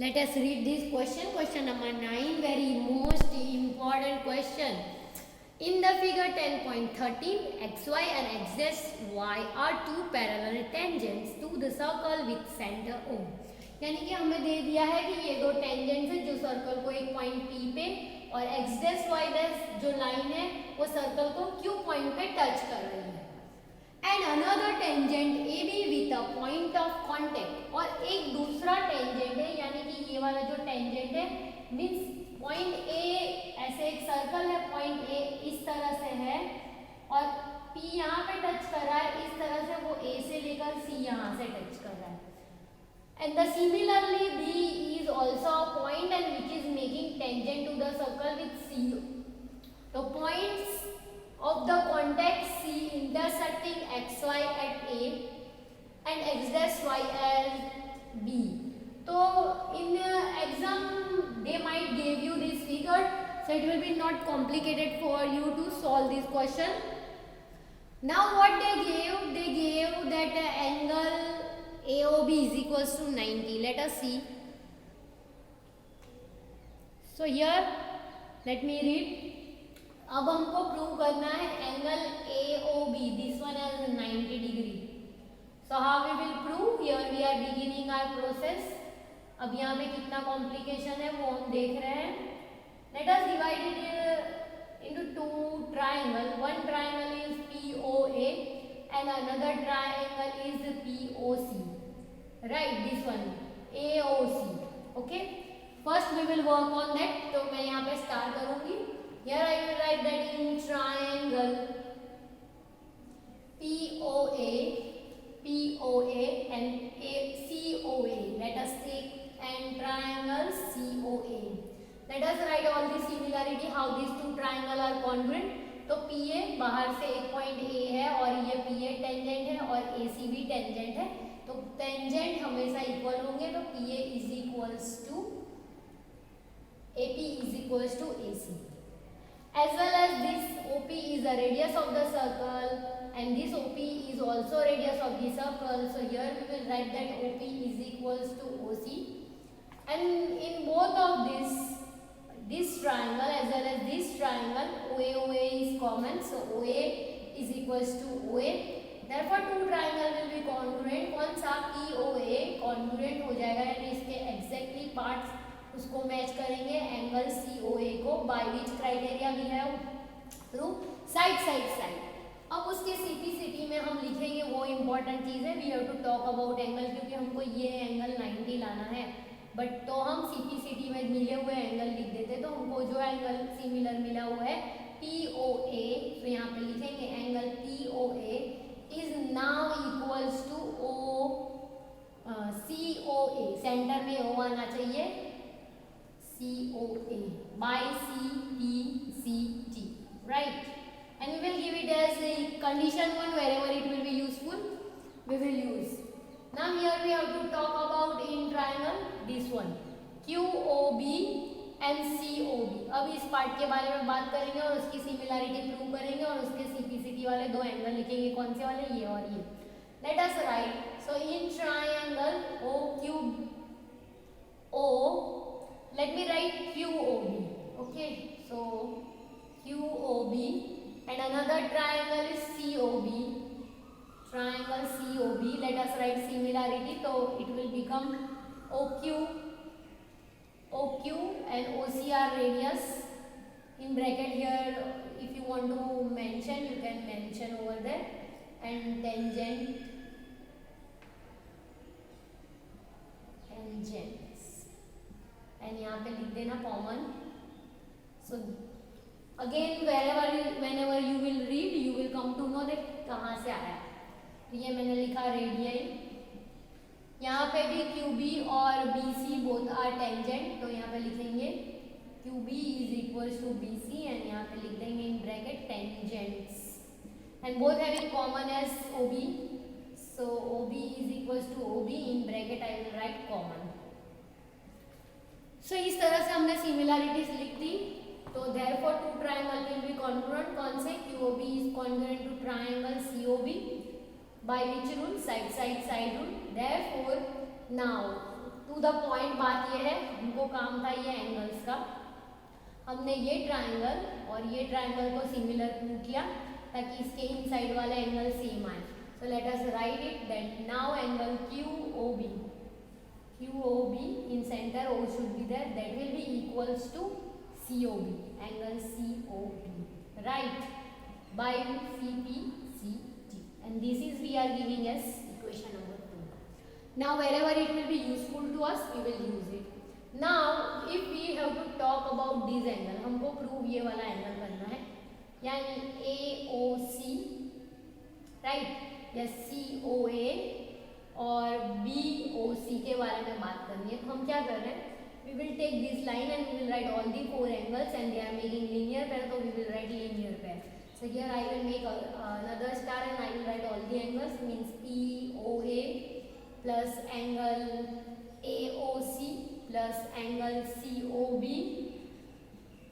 Let us read this question. Question number 9, very most important question. In the figure 10.13, xy and xy are two parallel tangents to the circle with center O. यानी कि हमें दे दिया है कि ये दो tangents है जो सर्कल को एक पॉइंट P पे और x डैश y डैश जो लाइन है वो सर्कल को Q पॉइंट पे टच कर रही है. And another tangent A B with a point of contact, और एक दूसरा टेंजेंट है यानी कि ये वाला जो टेंजेंट है मीन्स पॉइंट ए, ऐसे एक सर्कल है, पॉइंट ए इस तरह से है और पी यहाँ पे टच कर रहा है इस तरह से, वो ए से लेकर सी यहाँ से टच कर रहा है. And the similarly B is also a point and which is making tangent to the circle with C. The points of the contact C intersecting xy at A and x dash y at B. So in exam they might give you this figure, so it will be not complicated for you to solve this question. Now what they gave that angle AOB is equals to 90. Let us see. So here let me read. अब हमको prove करना है angle AOB, this one as 90 degree. So how we will prove? Here we are beginning our process. अब यहाँ पे कितना complication है वो हम देख रहे हैं. Let us divide it into two triangle. One triangle is POA and another triangle is POC. Right, this one AOC. Okay, first we will work on that. तो मैं यहाँ पे स्टार्ट करूँगी. Here I will write that in triangle POA and COA. Let us take and triangle COA. Let us write all the similarity how these two triangle are congruent. तो PA बाहर से एक point A है और ये PA tangent है और AC भी टेंजेंट है, तो टेंजेंट हमेशा इक्वल होंगे. तो PA is equals to AP is equals to AC. As well as this OP is the radius of the circle and this OP is also radius of the circle. So here we will write that OP is equals to OC. And in both of this triangle as well as this triangle, OA is common. So OA is equals to OA. Therefore two triangle will be congruent. कौन सा? POA congruent हो जाएगा यानी इसके exactly parts उसको match करेंगे angle COA को. By which criteria we have? Through side. अब उसके CPCT में हम लिखेंगे वो इम्पोर्टेंट चीज़ है. We have to talk about angle, क्योंकि हमको ये एंगल 90 लाना है. बट तो हम CPCT में मिले हुए एंगल लिख देते, तो हमको जो एंगल सिमिलर मिला हुआ है POA, तो यहाँ पे लिखेंगे angle POA is now equals to COA. Center में O आना चाहिए. COA by CPCT, right? And we will give it as a condition one wherever it will be useful. We will use. Now here we have to talk about in triangle this one QOB and COB. अब इस part के बारे में बात करेंगे और उसकी similarity prove करेंगे और उसके CPCT वाले दो एंगल लिखेंगे. कौन से वाले? ये और ये. Let us write. So in triangle OQO, let me write QOB. Okay, so QOB and another triangle is COB. Triangle COB. Let us write similarity. So it will become OQ and OC are radius. In bracket here, if you want to mention, you can mention over there. And tangents. And यहाँ पे लिख देना common. So again whenever you will read, you will come to know that कहाँ से आया. तो ये मैंने लिखा रेडियन. यहाँ पे भी QB और BC बोथ आर टेंजेंट, तो यहाँ पे लिखेंगे QB is equals to BC and यहाँ पे लिख देंगे in bracket tangents. And both have in common edge OB. So OB is equals to OB. in bracket I will write common. So इस तरह से हमने सिमिलैरिटीज लिख दी. तो therefore two triangle will be congruent. कौन से? QOB is congruent to triangle COB. By which rule? Side rule. Therefore now to the point बात ये है, हमको काम था ये एंगल्स का। हमने ये ट्राइंगल और ये ट्राइंगल को सिमिलर प्रूव किया ताकि इसके इनसाइड वाला एंगल सेम आए। So let us right it that now angle QOB in center O should be there, that will be equals to COB, angle COB, right, by CPCT, and this is we are giving as equation number 2. Now wherever it will be useful to us we will use it. Now if we have to talk about this angle, हमको prove ये वाला angle करना है, यानी AOC, right, या COA और BOC के बारे में बात करनी है। तो हम क्या कर रहे हैं, we will take this line and we will write all the 4 angles and they are making linear pair, so we will write linear pair. So here I will make another star and I will write all the angles, means POA plus angle AOC plus angle COB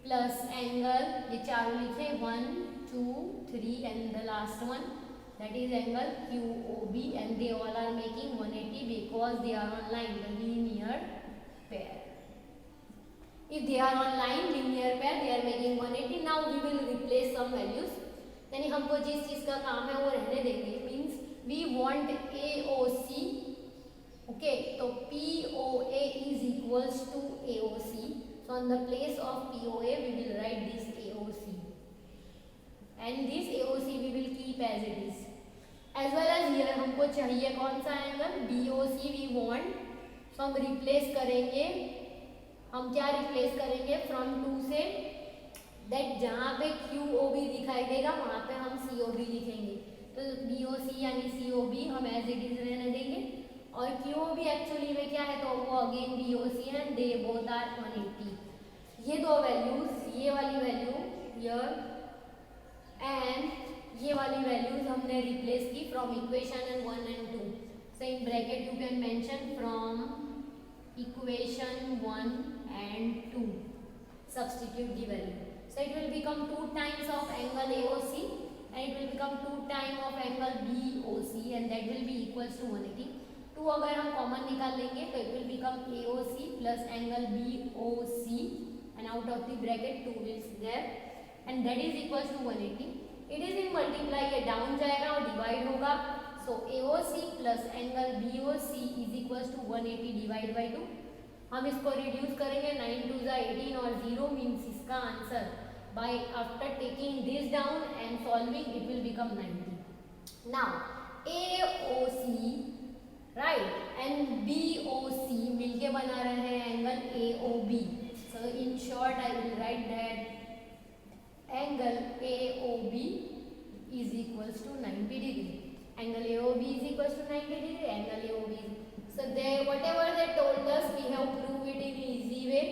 plus angle, ये चारों लिखे 1 2 3 and the last one, that is angle QOB, and they all are making 180 because they are on line, the linear pair. If they are on line linear pair, they are making 180. Now we will replace some values, यानी हमको जिस चीज का काम है वो रहने देंगे, means we want AOC, okay, तो POA is equals to AOC, so on the place of POA we will write this AOC, and this AOC we will keep as it is. As well as here हमको चाहिए कौन सा angle, BOC we want, so हम replace करेंगे, हम क्या replace करेंगे, from 2 से, दैट जहाँ पे QOB दिखाई देगा वहाँ पे हम COB लिखेंगे, तो BOC यानी COB हम एज इट इज रहने देंगे, और QOB एक्चुअली में क्या है, तो वो अगेन BOC है, दे बोथ आर 180. ये दो वैल्यूज, ये वाली वैल्यू हियर एंड ये वाली वैल्यूज हमने रिप्लेस की from equation 1 and 2. So in bracket you can mention from equation 1 and 2, substitute the value, so it will become 2 times of angle AOC and it will become 2 times of angle BOC and that will be equals to 180. 2 अगर हम common निकाल लेंगे तो it will become AOC plus angle BOC and out of the bracket 2 is there and that is equals to 180. It is in multiply, ये down जाएगा और divide होगा, so AOC plus angle BOC is equals to 180 divide by 2. हम इसको reduce करेंगे, 9 2 18 और 0 means इसका answer by after taking this down and solving it will become 90. Now AOC right and BOC मिलके बना रहे हैं angle AOB. So in short I will write that angle AOB is equals to 90 degree. Angle AOB is equals to 90 degree. Angle AOB is, so they whatever they told us we have proved it in easy way,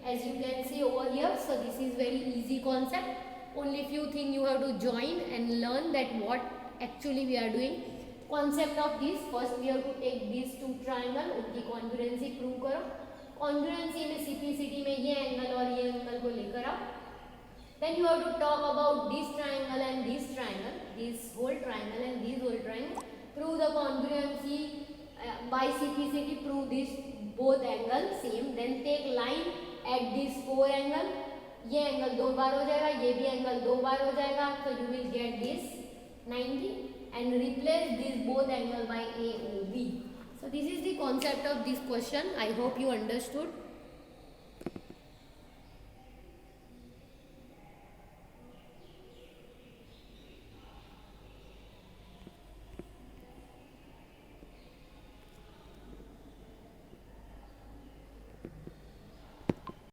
as you can see over here. So this is very easy concept. Only few things you have to join and learn that what actually we are doing. Concept of this, first we have to take these two triangle, उनकी congruency prove करो. Congruency में CPCT में ये angle और ये angle को लेकर आओ. Then you have to talk about this triangle and this triangle, this whole triangle and this whole triangle. Prove the congruency by CPCT. Prove this both angles same. Then take line at this 4 angle. ये angle 2 बार हो जाएगा, ये भी angle 2 बार हो जाएगा, so you will get this 90 and replace this both angle by AOB. So this is the concept of this question. I hope you understood.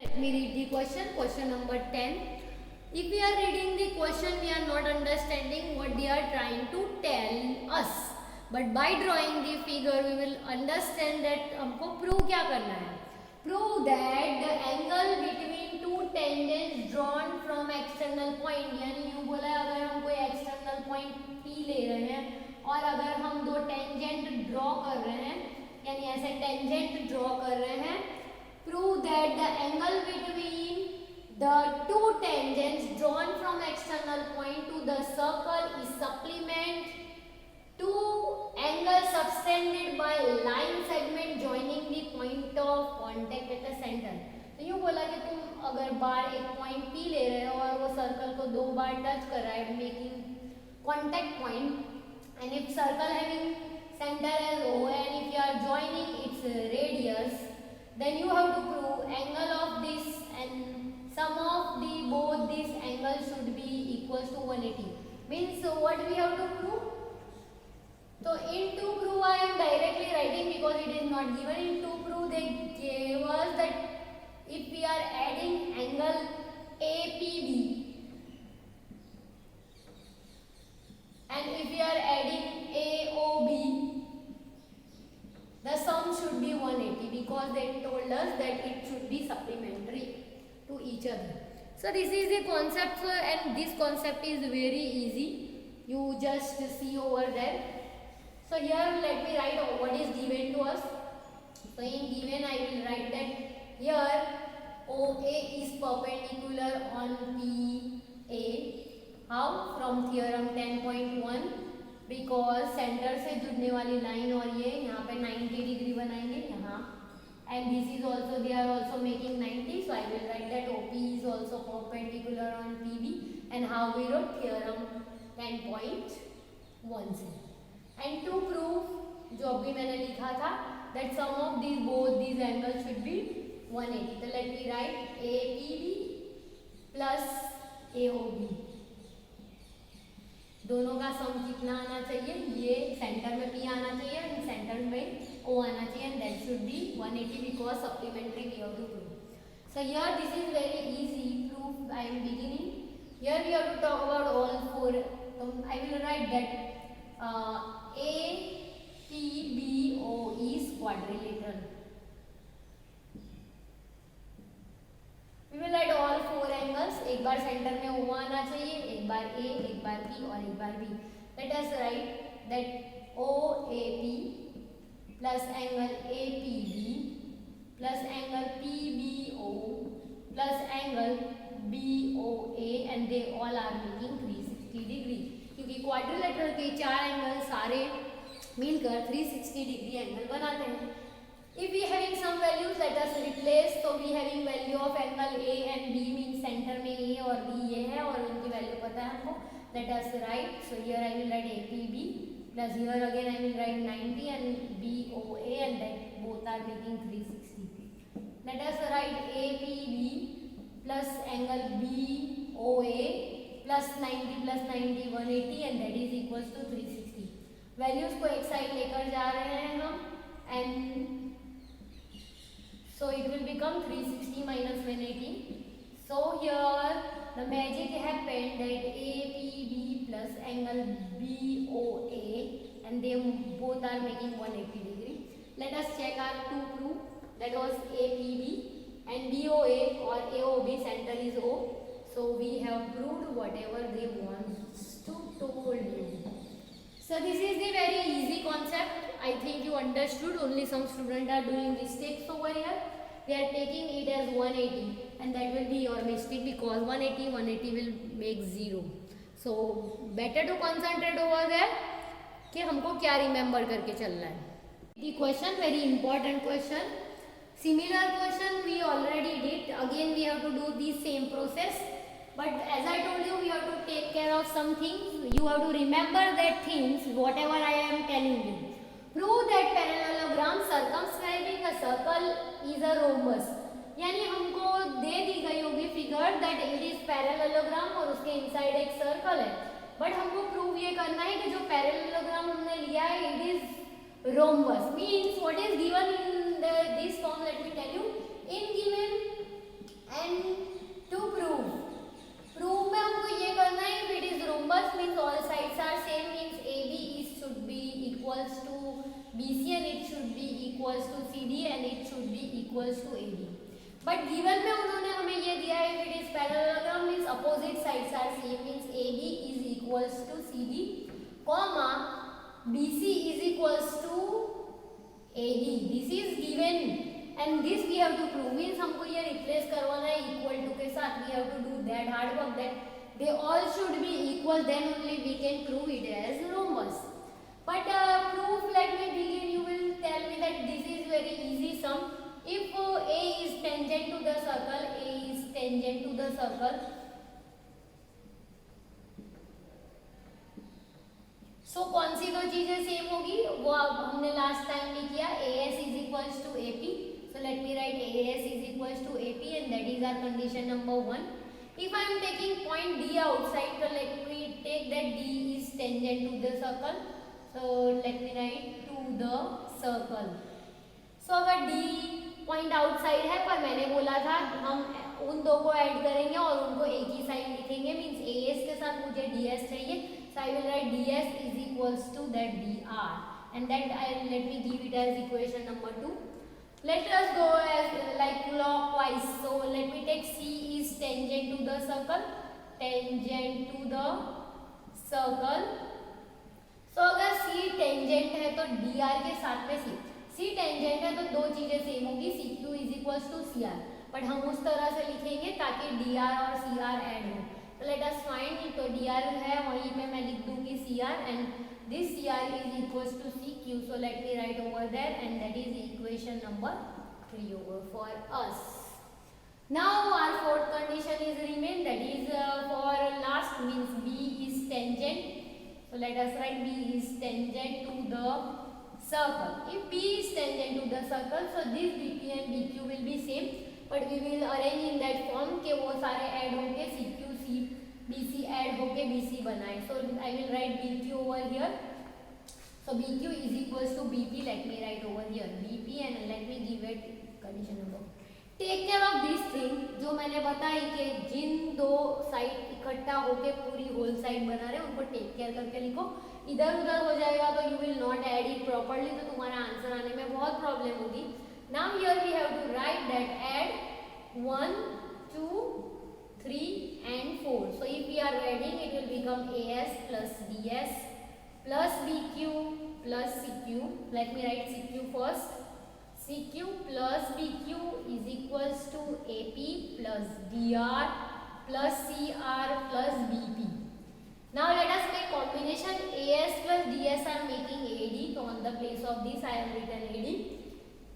Let me read the question number 10. If we are reading the question, we are not understanding what they are trying to tell us. But by drawing the figure, we will understand that हमको prove क्या करना है. Prove that the angle between two tangents drawn from external point, यानी यूँ बोला है अगर हम कोई external point P ले रहे हैं और अगर हम दो tangent draw कर रहे हैं, यानी ऐसे tangent draw कर रहे हैं, prove that the angle between the two tangents drawn from external point to the circle is supplement to angle subtended by line segment joining the point अगर बार एक पॉइंट P ले रहे हो और वो सर्कल को 2 बार टच कर रहा है making contact point and if circle having center as O and if you are joining its radius then you have to prove angle of this and sum of the both these angles should be equals to 180 means what we have to prove. So in to prove I am directly writing because it is not given. In to prove they gave us that if we are adding angle APB and if we are adding AOB, the sum should be 180 because they told us that it should be supplementary to each other. So this is the concept and this concept is very easy. You just see over there. So here let me write what is given to us. So in given I will write that here OA is perpendicular on PA. How? From theorem 10.1 because center से जुड़ने वाली line और ये यहाँ पे 90 degree बनाएंगे यहाँ and this is also they are also making 90 so I will write that OP is also perpendicular on PB and how we wrote theorem 10.1 से and to prove जो अभी मैंने लिखा था that sum of these both these angles should be 180 तो let me write APB plus AOB दोनों का सम कितना आना चाहिए ये सेंटर में P आना चाहिए एंड सेंटर में O आना चाहिए and that should be 180 because supplementary we have to prove so here this is very easy proof I am beginning here we have to talk about all four so I will write that APBO is quadrilateral. We will write all four angles. एक बार centre में O आना चाहिए, एक बार A, एक बार P और एक बार B. Let us write that OAP plus angle APB plus angle PBO plus angle BOA and they all are making 360 degree. क्योंकि quadrilateral के चार एंगल सारे मिलकर 360 डिग्री एंगल बनाते हैं. If we having some values, let us replace. So we having value of angle A and B means center में A और B ये है और उनकी वैल्यू पता है हमको. Let us write. So here I will write APB plus here again I will write 90 and BOA and that both are making 360. Let us write APB plus angle BOA plus 90 plus 90 180 and that is equals to 360. Values को एक side लेकर जा रहे हैं हम and so it will become 360 minus 180. So here the magic happened that APB plus angle BOA and they both are making 180 degree. Let us check our two proof. That was APB and BOA or AOB center is O. So we have proved whatever they want to told you. So this is the very easy concept. I think you understood. Only some students are doing mistakes over here. They are taking it as 180 and that will be your mistake because 180 will make 0. So better to concentrate over there कि हमको क्या remember करके चलना है. The question very important question. Similar question we already did. Again we have to do the same process. But as I told you, we have to take care of some things. You have to remember that things, whatever I am telling you. Prove that parallelogram circumscribing a circle is a rhombus. यानी हमको दे दी गई होगी figure that it is parallelogram और उसके inside एक circle है. But हमको prove ये करना है कि जो parallelogram हमने लिया है it is rhombus. Means what is given in this form? Let me tell you. In given and to prove. Proof में हमको ये करना है if it is rhombus means all sides are same means AB is should be equals to BC and it should be equals to CD and it should be equals to AD. But given में उन्होंने हमें ये दिया है if it is parallelogram means opposite sides are same means AB is equals to CD, comma BC is equals to AD. This is given and this we have to prove means हमको ये replace करवाना है equal to के साथ. We have to do that hard work that they all should be equal then only we can prove it as rhombus. But proof let me begin. You will tell me that this is very easy sum. If A is tangent to the circle, A is tangent to the circle. सो कौन सी दो चीजें same होगी वो अब हमने last time भी किया. AS is equals to AP. So let me write AS is equals to AP and that is our condition number 1. If I am taking point D outside, so let me take that D is tangent to the circle. So let me write to the circle. So अगर D point outside है पर मैंने बोला था हम उन दो को ऐड करेंगे और उनको एक ही साइड लिखेंगे. मीन्स AS के साथ मुझे DS चाहिए. So I will write DS is equals to that DR and that let me give it as equation number 2. Let us go as like clockwise. So let me take C is tangent to the circle. Tangent to the circle. So अगर C tangent है तो DR के साथ में C tangent है तो दो चीजें सेम होगी. CQ is equals to CR. But हम उस तरह से लिखेंगे ताकि DR और CR ऐड हो. तो लेट अस फाइंड. तो DR है वहीं पे मैं लिख दूंगी CR and this CR is equals to CQ. So let me write over there and that is equation number 3 over for us. Now our fourth condition is remain, that is for last means B is tangent. So let us write B is tangent to the circle. If B is tangent to the circle, so this BP and BQ will be same, but we will arrange in that form के वो सारे add होके CQ C BC add होके BC बनाए. So I will write BQ over here. So BQ is equals to BP. Let me write over here BP and let me give it condition number. Take care of this thing जो मैंने बताई कि जिन दो side इकट्ठा होके पूरी whole side बना रहे हैं उनको टेक केयर करके लिखो. इधर उधर हो जाएगा तो you will not add it properly, तो तुम्हारा आंसर आने में बहुत प्रॉब्लम होगी. Now here we have to write that add 1, 2, 3 and 4. So if we are adding, it will become AS plus DS plus BQ plus CQ. Let me write CQ first. CQ plus BQ is equals to AP plus DR plus CR plus BP. Now let us make combination. AS plus DS I am making AD. So on the place of this I have written AD.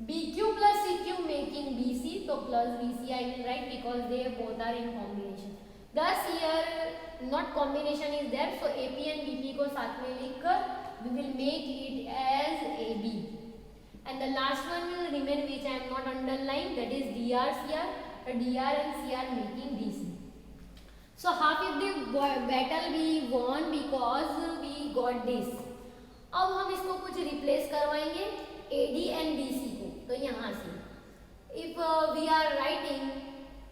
BQ plus CQ making BC. So plus BC I will write because they both are in combination. Thus here not combination is there. So AP and BP को साथ में लिखकर we will make it as AB. And the last one will remain which I am not underlined, that is DR CR. The DR and CR making DC. So half of the battle we won because we got this. अब हम इसको कुछ replace करवाएंगे AD and BC को. तो यहाँ से if we are writing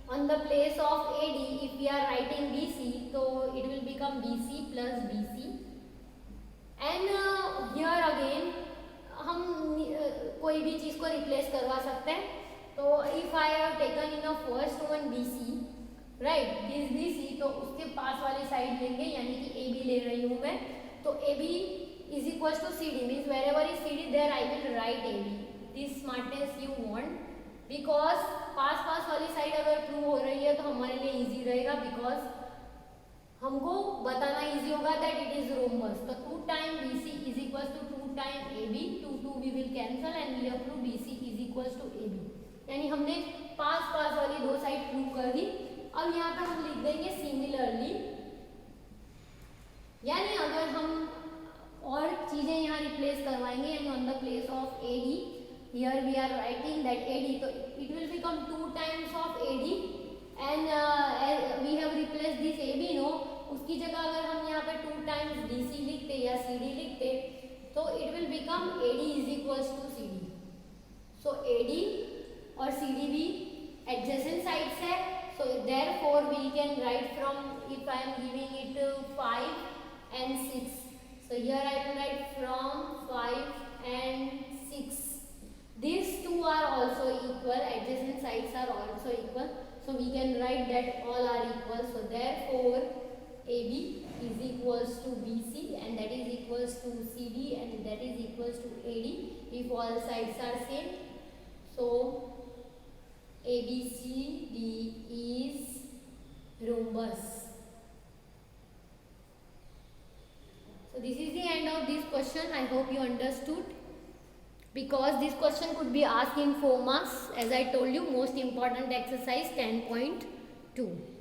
on the place of AD, if we are writing BC, so it will become BC plus BC. And here again हम कोई भी चीज़ को रिप्लेस करवा सकते हैं. तो if I have taken in a first one BC, right, this BC, तो उसके पास वाली साइड लेंगे यानी कि AB ले रही हूँ मैं. तो AB is equals to CD मीन्स वेर एवर इज CD there I will write AB. This smartness you want because पास वाली साइड अगर प्रूव हो रही है तो हमारे लिए इजी रहेगा बिकॉज हमको बताना इजी होगा दैट इट इज रोम्बस. तो 2 time BC is equals to 2 time AB. 2 we will cancel and we have to BC is equals to AB. यानी हमने पास वाली दो साइड प्रूव कर दी. अब यहाँ पे हम लिख देंगे सिमिलरली, यानी अगर हम और चीजें यहाँ रिप्लेस करवाएंगे यानी on the place of AD here we are writing that AD, तो it will become 2 times of AD and we have replaced this AB. No, उसकी जगह अगर हम यहाँ पे 2 times DC लिखते या CD लिखते तो it will become AD is equals to CD. So AD और CD भी adjacent sides है. So therefore we can write from, if I am giving it 5 and 6. So here I will write from 5 and 6. These two are also equal. Adjacent sides are also equal. So we can write that all are equal. So therefore AB is equals to BC and that is equals to CD and that is equals to AD if all sides are same. So ABCD is rhombus. So this is the end of this question. I hope you understood because this question could be asked in 4 marks. As I told you, most important exercise 10.2. 2.